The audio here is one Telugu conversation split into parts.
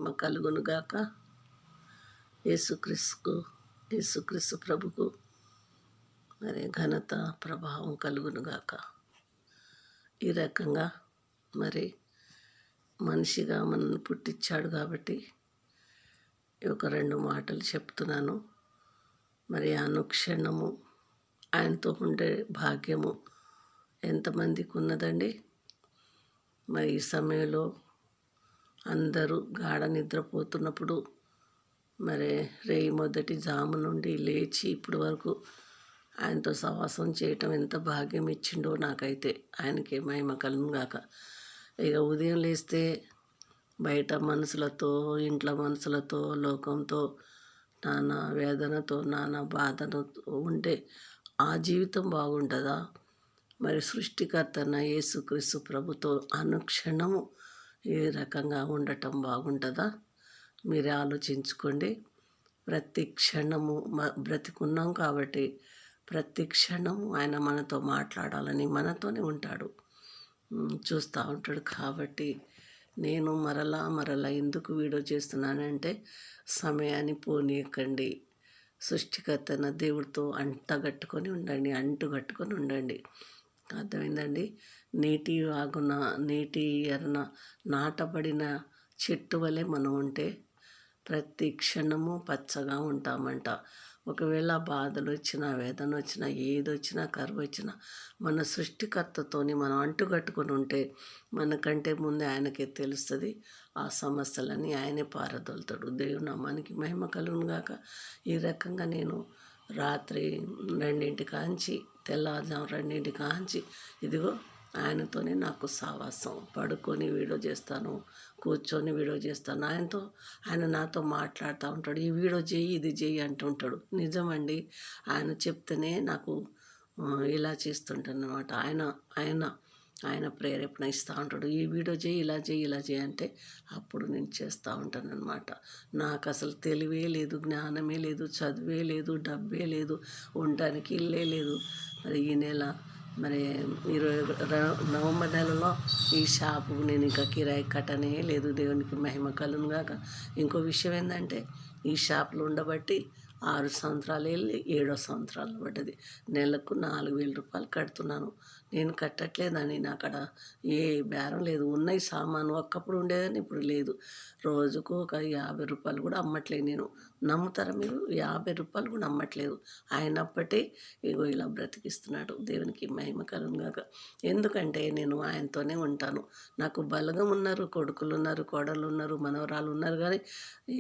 మహిమ కలుగునుగాక. యేసుక్రీస్తు ప్రభుకు మరి ఘనత ప్రభావం కలుగునుగాక. ఈ రకంగా మరి మనిషిగా మనల్ని పుట్టించాడు కాబట్టి ఒక 2 మాటలు చెప్తున్నాను. మరి అనుక్షణము ఆయనతో ఉండే భాగ్యము ఎంతమందికి ఉన్నదండి? మరి ఈ సమయంలో అందరూ గాఢ నిద్రపోతున్నప్పుడు మరి రేయి మొదటి జాము నుండి లేచి ఇప్పటి వరకు ఆయనతో సహవాసం చేయటం ఎంత భాగ్యం ఇచ్చిండో నాకైతే. ఆయనకి మహిమ కలుగునుగాక. ఇక ఉదయం లేస్తే బయట మనుషులతో, ఇంట్లో మనుషులతో, లోకంతో, నానా వేదనతో, నానా బాధలతో ఉంటే ఆ జీవితం బాగుంటుందా? మరి సృష్టికర్తన యేసుక్రీస్తు ప్రభుతో అనుక్షణము ఏ రకంగా ఉండటం బాగుంటుందా? మీరే ఆలోచించుకోండి. ప్రతి క్షణము బ్రతికున్నాం కాబట్టి ప్రతి క్షణము ఆయన మనతో మాట్లాడాలని మనతోనే ఉంటాడు, చూస్తూ ఉంటాడు. కాబట్టి నేను మరలా ఎందుకు వీడియో చేస్తున్నానంటే సమయాన్ని పోనీయకండి. సృష్టికర్తన దేవుడితో అంటుకట్టుకొని ఉండండి. అర్థమైందండి? నీటి ఎరన నాటబడిన చెట్టు వలె మనం ఉంటే ప్రతి క్షణము పచ్చగా ఉంటామంట. ఒకవేళ బాధలు వచ్చినా, వేదన వచ్చినా, ఏదొచ్చినా, కరువు వచ్చినా మన సృష్టికర్తతోని మనం అంటుకట్టుకొని ఉంటే మనకంటే ముందే ఆయనకే తెలుస్తుంది. ఆ సమస్యలని ఆయనే పారదోలుతాడు. దేవుని నామానికి మహిమ కలుగునుగాక. ఈ రకంగా నేను రాత్రి 2 కాంచి తెల్లవారుజాము 2 కాంచి ఇదిగో ఆయనతోనే నాకు సావాసం. పడుకొని వీడియో చేస్తాను, కూర్చొని వీడియో చేస్తాను. ఆయన నాతో మాట్లాడుతూ ఉంటాడు. ఈ వీడియో చేయి, ఇది చేయి అంటుంటాడు. నిజమండి, ఆయన చెప్తేనే నాకు ఇలా చేస్తుంటాను అనమాట. ఆయన ప్రేరేపణ ఇస్తూ ఉంటాడు. ఈ వీడియో చేయి, ఇలా చేయి అంటే అప్పుడు నేను చేస్తూ ఉంటాను అనమాట. నాకు అసలు తెలివే లేదు, జ్ఞానమే లేదు, చదువే లేదు, డబ్బే లేదు, ఉండటానికి ఇల్లే లేదు. మరి ఈ నెల మరి నవంబర్ నెలలో ఈ షాపుకు నేను ఇంకా కిరాయి కట్టనే లేదు. దేవునికి మహిమ కలుగునుగాక. ఇంకో విషయం ఏంటంటే ఈ షాపులో ఉండబట్టి 6 సంవత్సరాలు వెళ్ళి 7వ సంవత్సరాలు పడ్డది. నెలకు 4,000 రూపాయలు కడుతున్నాను. నేను కట్టట్లేదని అక్కడ ఏ బేరం లేదు. ఉన్నాయి సామాను, ఒక్కప్పుడు ఉండేదని ఇప్పుడు లేదు. రోజుకు ఒక 50 రూపాయలు కూడా అమ్మట్లేదు నేను. నమ్ముతారా మీరు? 50 రూపాయలు కూడా అమ్మట్లేదు. అయినప్పటి ఇగో ఇలా బ్రతికిస్తున్నాడు. దేవునికి మహిమ కలుగునుగాక. ఎందుకంటే నేను ఆయనతోనే ఉంటాను. నాకు బలగం ఉన్నారు, కొడుకులు ఉన్నారు, కోడళ్ళు ఉన్నారు, మనవరాలు ఉన్నారు. కానీ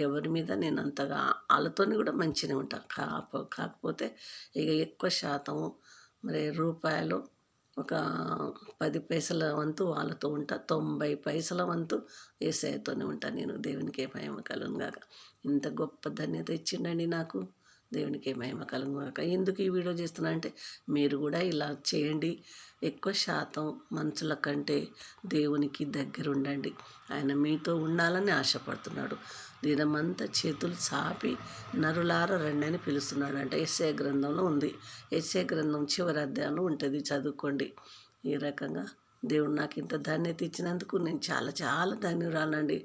ఎవరి మీద నేను అంతగా వాళ్ళతోని కూడా మంచిగానే ఉంటాను. కాకపోతే ఇక ఎక్కువ శాతం మరి రూపాయలు ఒక 10 పైసల వంతు వాళ్ళతో ఉంటా, 90 పైసల వంతు యేసయ్యతోనే ఉంటాను నేను. దేవునికి మహిమ కలుగునుగాక. ఇంత గొప్ప ధన్యత ఇచ్చిండండి నాకు. దేవునికి మహిమ కలుగునుగాక. ఎందుకు ఈ వీడియో చేస్తున్నా అంటే మీరు కూడా ఇలా చేయండి. ఎక్కువ శాతం మనుషుల కంటే దేవునికి దగ్గర ఉండండి. ఆయన మీతో ఉండాలని ఆశపడుతున్నాడు. దినమంతా చేతులు చాపి నరులార రండని పిలుస్తున్నాడు అంటే యెషయా గ్రంథంలో ఉంది. యెషయా గ్రంథం చివరి అధ్యాయంలో ఉంటుంది, చదువుకోండి. ఈ రకంగా దేవుడు నాకు ఇంత ధన్యత ఇచ్చినందుకు నేను చాలా చాలా ధన్యురాలండి.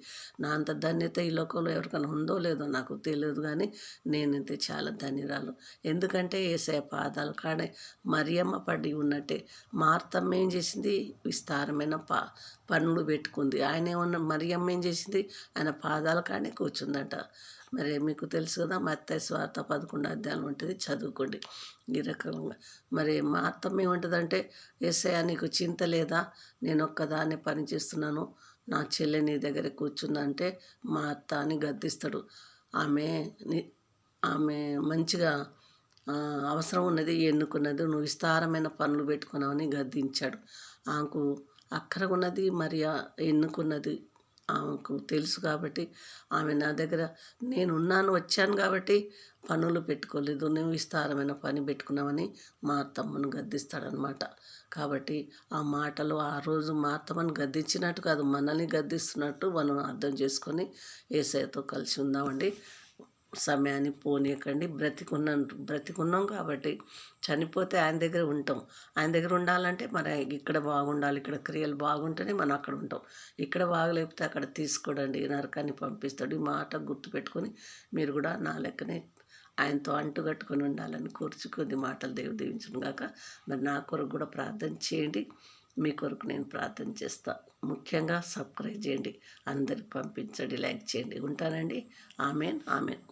నా అంత ధన్యత ఈ లోకంలో ఎవరికైనా ఉందో లేదో నాకు తెలియదు, కానీ నేనైతే చాలా ధన్యురాలు. ఎందుకంటే యేసయ్య పాదాలు కాడే మరియమ్మ పడి ఉన్నట్టే మార్తమ్మ ఏం చేసింది? విస్తారమైన పన్నులు పెట్టుకుంది. ఆయన ఏమన్నా మరియమ్మ ఏం చేసింది? ఆయన పాదాల కాడే కూర్చుందట. మరి మీకు తెలుసు కదా, మత్తయి సువార్త 11వ అధ్యాయం ఉంటుంది, చదువుకోండి. ఈ రకంగా మరి మా అత్తమ్మ ఏమంటుందంటే, యేసయ్య నీకు చింత లేదా? నేను ఒక్కదాన్ని పని చేస్తున్నాను, నా చెల్లె నీ దగ్గర కూర్చుందంటే మా అత్త అని గద్దిస్తాడు. ఆమె మంచిగా అవసరం ఉన్నది, ఎన్నుకున్నది, నువ్వు విస్తారమైన పనులు పెట్టుకున్నావని గద్దించాడు. ఆమెకు అక్కర ఉన్నది, మరి ఎన్నుకున్నది ఆమెకు తెలుసు. కాబట్టి ఆమె నా దగ్గర వచ్చాను కాబట్టి పనులు పెట్టుకోలేదు, నువ్వు విస్తారమైన పని పెట్టుకున్నామని మా అత్తమ్మను గద్దిస్తాడనమాట. కాబట్టి ఆ మాటలు ఆ రోజు మా అత్తమ్మను గద్దించినట్టు కాదు, మనల్ని గద్దిస్తున్నట్టు మనం అర్థం చేసుకొని యేసయ్యతో కలిసి ఉందామండి. సమయాన్ని పోనీయకండి. బ్రతికున్నాం కాబట్టి చనిపోతే ఆయన దగ్గర ఉంటాం. ఆయన దగ్గర ఉండాలంటే మరి ఇక్కడ బాగుండాలి, ఇక్కడ క్రియలు బాగుంటేనే మనం అక్కడ ఉంటాం. ఇక్కడ బాగలేకపోతే అక్కడ తీసుకోడండి, నరకాన్ని పంపిస్తాడు. ఈ మాట గుర్తుపెట్టుకొని మీరు కూడా నా లెక్కనే ఆయనతో అంటుకట్టుకొని ఉండాలని కొద్ది మాటలు దేవుడు దీవించును గాక. మరి నా కొరకు కూడా ప్రార్థన చేయండి. మీ కొరకు నేను ప్రార్థన చేస్తా. ముఖ్యంగా సబ్స్క్రైబ్ చేయండి, అందరికి పంపించండి, లైక్ చేయండి. ఉంటానండి. Amen, amen.